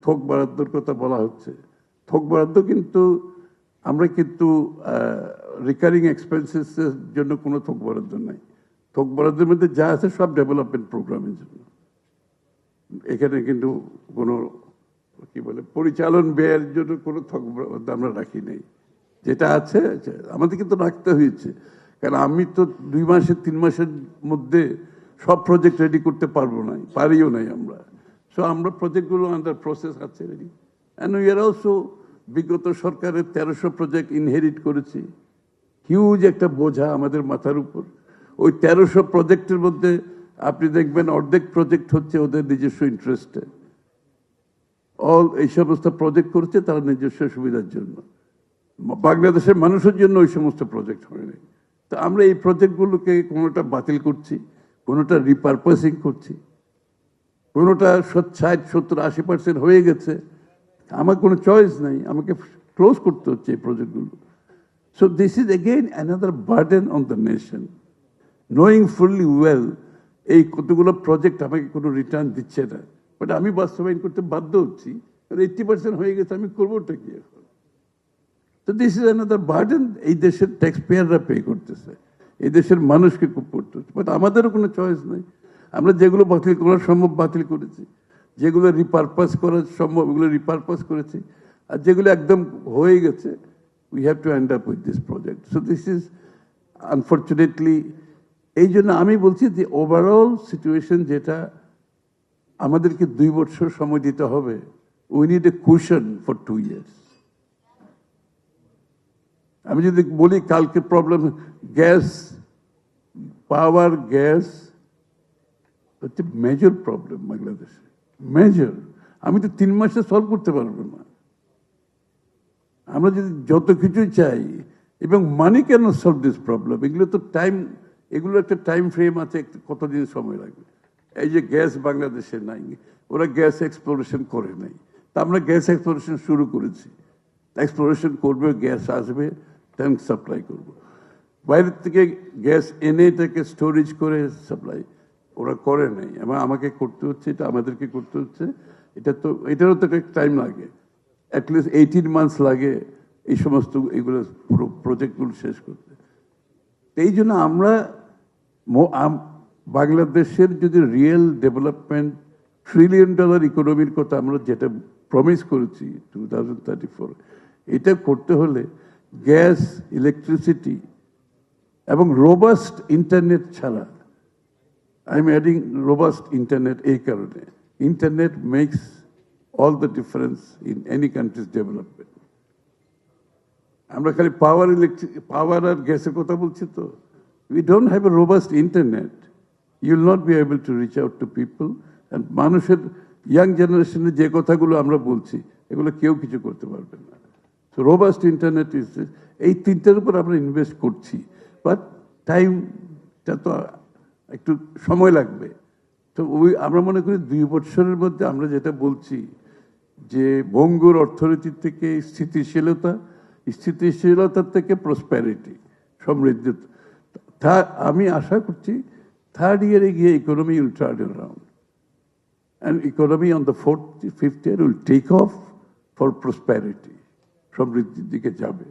থোক বরাদ্দর কথা বলা হচ্ছে। থোক বরাদ্দ কিন্তু আমরা কিন্তু রিকারিং এক্সপেন্সেসের জন্য কোনো থোক বরাদ্দ নাই। থোক বরাদ্দের মধ্যে যা আছে সব ডেভেলপমেন্ট প্রোগ্রামের জন্য। এখানে কিন্তু কোনো কি বলে পরিচালন ব্যয়ের জন্য কোনো থোক বরাদ্দ আমরা রাখি নাই। যেটা আছে আমাদের কিন্তু রাখতে হয়েছে, কারণ আমি তো 2 মাসে 3 মাসের মধ্যে সব প্রজেক্ট রেডি করতে পারবো না, পারিও নাই আমরা। সো আমরা প্রজেক্টগুলো আন্ডার প্রসেস আছে ready. And we are also বিগত সরকারের 1300 প্রজেক্ট ইনহেরিট করেছি, হিউজ একটা বোঝা আমাদের মাথার উপর। ওই 1300 প্রজেক্টের মধ্যে আপনি দেখবেন অর্ধেক প্রজেক্ট হচ্ছে ওদের নিজস্ব ইন্টারেস্টে। এই সমস্ত প্রজেক্ট করছে তারা নিজস্ব সুবিধার জন্য, বাংলাদেশের মানুষের জন্য ওই সমস্ত প্রজেক্ট হয়নি। তো আমরা এই প্রজেক্টগুলোকে কোনোটা বাতিল করছি, কোনোটা রিপারপাসিং করছি, কোনোটা 60-70-80% হয়ে গেছে। আমার কোনো চয়েস নাই, আমাকে ক্লোজ করতে হচ্ছে এই প্রজেক্টগুলো। So this is again another burden on the nation, knowing fully well এই কতগুলো প্রজেক্ট আমাকে কোনো রিটার্ন দিচ্ছে না, বাট আমি বাস্তবায়ন করতে বাধ্য হচ্ছি, কারণ 80% হয়ে গেছে, আমি করবোটা কি এখন? তো দিস ইজ অ্যানাদার বার্ডেন, এই দেশের ট্যাক্স পেয়াররা পে করতেছে, এই দেশের মানুষকে খুব করতে হচ্ছে, বাট আমাদেরও কোনো চয়েস নেই। আমরা যেগুলো বাতিল করা সম্ভব বাতিল করেছি, যেগুলো রিপারপাস করা সম্ভব এগুলো রিপারপাস করেছি, আর যেগুলো একদম হয়ে গেছে we have to end up with this project. So this is unfortunately, এই জন্য আমি বলছি যে ওভারঅল সিচুয়েশন যেটা আমাদেরকে 2 বছর সময় দিতে হবে, we need a cushion for 2 years। আমি যদি বলি কালকে প্রবলেম গ্যাস, পাওয়ার, গ্যাস হচ্ছে মেজর প্রবলেম বাংলাদেশে, মেজর। আমি তো 3 মাসে সলভ করতে পারবো না। আমরা যদি যত কিছুই চাই, এবং মানি কেন সলভ দিস প্রবলেম, এগুলো তো টাইম, এগুলো একটা টাইম ফ্রেম আছে, কতদিন সময় লাগবে। এই যে গ্যাস বাংলাদেশে নাই, ওরা গ্যাস এক্সপ্লোরেশন করে নাই, তা আমরা গ্যাস এক্সপ্লোরেশন শুরু করেছি। এক্সপ্লোরেশন করবে, গ্যাস আসবে, ট্যাঙ্ক সাপ্লাই করব। বাইরের থেকে গ্যাস এনে এটাকে স্টোরেজ করে সাপ্লাই ওরা করে নাই, এবং আমাকে করতে হচ্ছে, এটা আমাদেরকে করতে হচ্ছে। এটারও তো একটা টাইম লাগে, অ্যাটলিস্ট 18 months লাগে এই সমস্ত এগুলো পুরো প্রজেক্টগুলো শেষ করতে। এই জন্য আমরা বাংলাদেশের যদি রিয়েল ডেভেলপমেন্ট, $1 trillion ইকোনমির কথা আমরা যেটা প্রমিস করেছি 2034, এটা করতে হলে গ্যাস, ইলেকট্রিসিটি এবং রোবাস্ট ইন্টারনেট ছাড়া, I am adding robust internet, এই কারণে internet makes all the difference in any country's development. আমরা খালি পাওয়ার আর গ্যাসের কথা বলছি, তো we don't have a robust internet, you will not be able to reach out to people. And মানুষের ইয়াং জেনারেশনের যে কথাগুলো আমরা বলছি, এগুলো কেউ কিছু করতে পারবে না। সো রোবাস্ট ইন্টারনেট ইজ, এই 3টার উপর আমরা ইনভেস্ট করছি, বাট টাইমটা তো একটু সময় লাগবে। তো আমরা মনে করি 2 বছরের মধ্যে আমরা যেটা বলছি যে ভঙ্গুর অর্থনীতি থেকে স্থিতিশীলতার থেকে প্রসপ্যারিটি, সমৃদ্ধি, আমি আশা করছি 3rd year গিয়ে economy will turn around, and economy on the 4th, 5th year will take off for prosperity, সমৃদ্ধির দিকে যাবে।